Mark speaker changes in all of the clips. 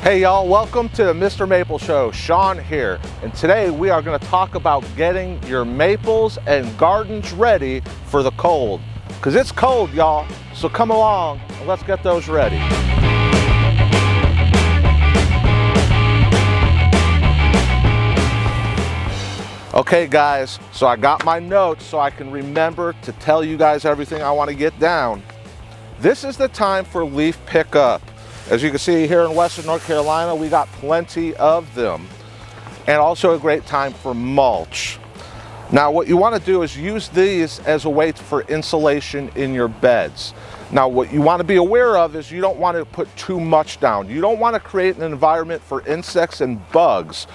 Speaker 1: Hey y'all, welcome to the Mr. Maple Show. Sean here, and today we are going to talk about getting your maples and gardens ready for the cold. Because it's cold, y'all, so come along and let's get those ready. Okay guys, so I got my notes so I can remember to tell you guys everything I want to get down. This is the time for leaf pickup. As you can see here in Western North Carolina, we got plenty of them. And also a great time for mulch. Now what you want to do is use these as a way for insulation in your beds. Now what you want to be aware of is you don't want to put too much down. You don't want to create an environment for insects and bugs,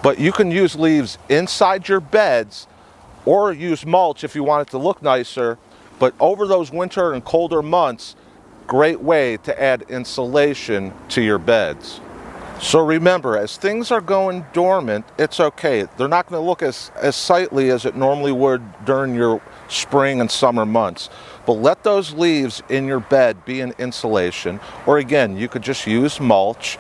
Speaker 1: but you can use leaves inside your beds or use mulch if you want it to look nicer. But over those winter and colder months, great way to add insulation to your beds. So remember, as things are going dormant, it's okay. They're not going to look as sightly as it normally would during your spring and summer months. But let those leaves in your bed be an insulation. Or again, you could just use mulch,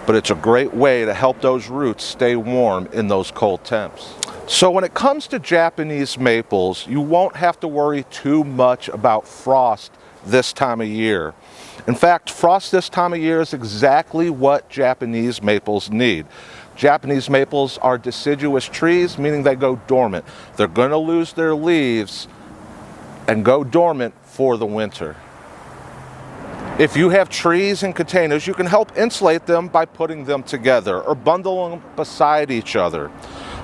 Speaker 1: but it's a great way to help those roots stay warm in those cold temps. So when it comes to Japanese maples, you won't have to worry too much about frost this time of year. In fact, frost this time of year is exactly what Japanese maples need. Japanese maples are deciduous trees, meaning they go dormant. They're going to lose their leaves and go dormant for the winter. If you have trees in containers, you can help insulate them by putting them together or bundling them beside each other.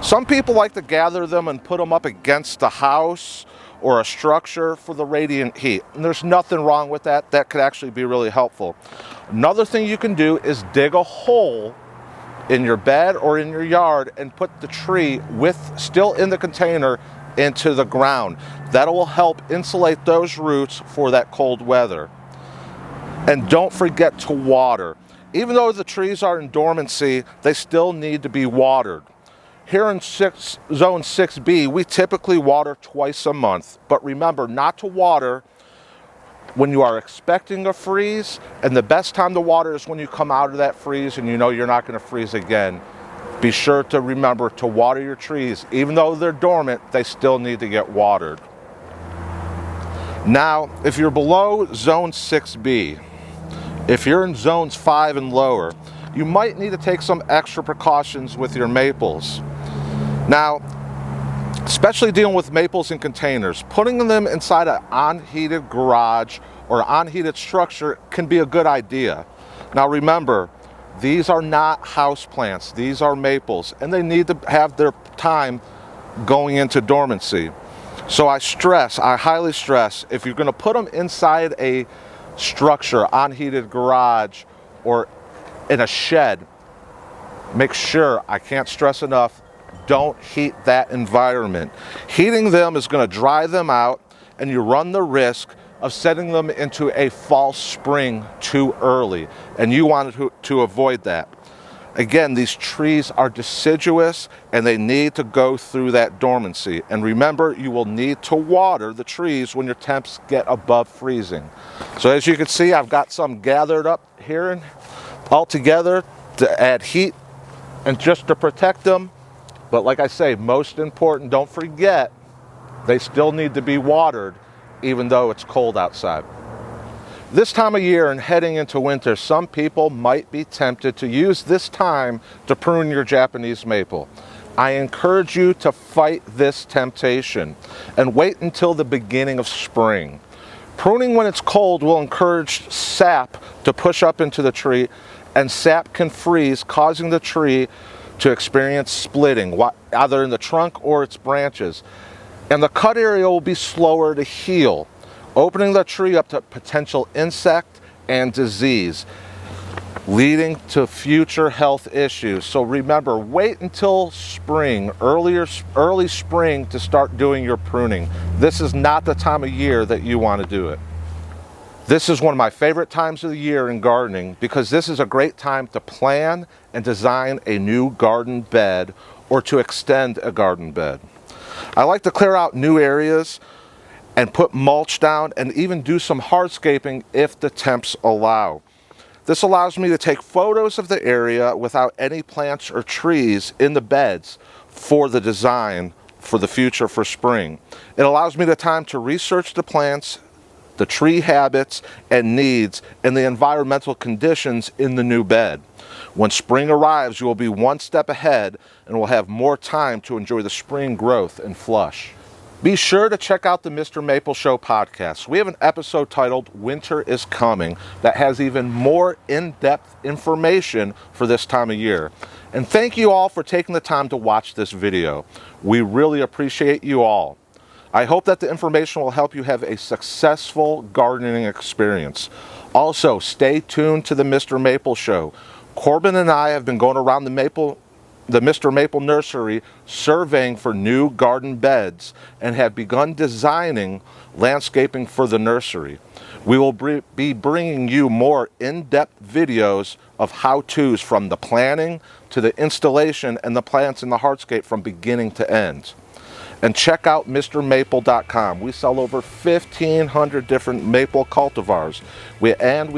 Speaker 1: Some people like to gather them and put them up against a house or a structure for the radiant heat. And there's nothing wrong with that. That could actually be really helpful. Another thing you can do is dig a hole in your bed or in your yard and put the tree still in the container into the ground. That will help insulate those roots for that cold weather. And don't forget to water. Even though the trees are in dormancy, they still need to be watered. Here in Zone 6B, we typically water twice a month, but remember not to water when you are expecting a freeze, and the best time to water is when you come out of that freeze and you know you're not going to freeze again. Be sure to remember to water your trees. Even though they're dormant, they still need to get watered. Now, if you're below Zone 6B, if you're in Zones 5 and lower, you might need to take some extra precautions with your maples. Now, especially dealing with maples in containers, putting them inside an unheated garage or unheated structure can be a good idea. Now remember, these are not house plants, these are maples, and they need to have their time going into dormancy. So I highly stress, if you're going to put them inside a structure, unheated garage, or in a shed, make sure, I can't stress enough, don't heat that environment. Heating them is going to dry them out, and you run the risk of setting them into a false spring too early, and you want to avoid that. Again, these trees are deciduous and they need to go through that dormancy. And remember, you will need to water the trees when your temps get above freezing. So as you can see, I've got some gathered up here all together to add heat and just to protect them. But like I say, most important, don't forget, they still need to be watered even though it's cold outside. This time of year and heading into winter, some people might be tempted to use this time to prune your Japanese maple. I encourage you to fight this temptation and wait until the beginning of spring. Pruning when it's cold will encourage sap to push up into the tree, and sap can freeze, causing the tree to experience splitting, either in the trunk or its branches. And the cut area will be slower to heal, opening the tree up to potential insect and disease, leading to future health issues. So remember, wait until spring, early spring, to start doing your pruning. This is not the time of year that you want to do it. This is one of my favorite times of the year in gardening because this is a great time to plan and design a new garden bed or to extend a garden bed. I like to clear out new areas and put mulch down and even do some hardscaping if the temps allow. This allows me to take photos of the area without any plants or trees in the beds for the design for the future for spring. It allows me the time to research the plants, the tree habits and needs, and the environmental conditions in the new bed. When spring arrives, you will be one step ahead and will have more time to enjoy the spring growth and flush. Be sure to check out the Mr. Maple Show podcast. We have an episode titled Winter is Coming that has even more in-depth information for this time of year. And thank you all for taking the time to watch this video. We really appreciate you all. I hope that the information will help you have a successful gardening experience. Also, stay tuned to the Mr. Maple Show. Corbin and I have been going around the Mr. Maple Nursery surveying for new garden beds and have begun designing landscaping for the nursery. We will be bringing you more in-depth videos of how-tos from the planning to the installation and the plants in the hardscape from beginning to end. And check out MrMaple.com. We sell over 1,500 different maple cultivars. We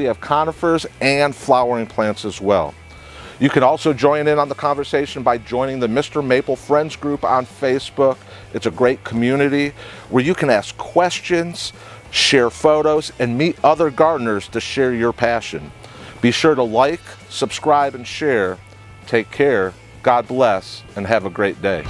Speaker 1: have conifers and flowering plants as well. You can also join in on the conversation by joining the Mr. Maple Friends group on Facebook. It's a great community where you can ask questions, share photos, and meet other gardeners to share your passion. Be sure to like, subscribe, and share. Take care, God bless, and have a great day.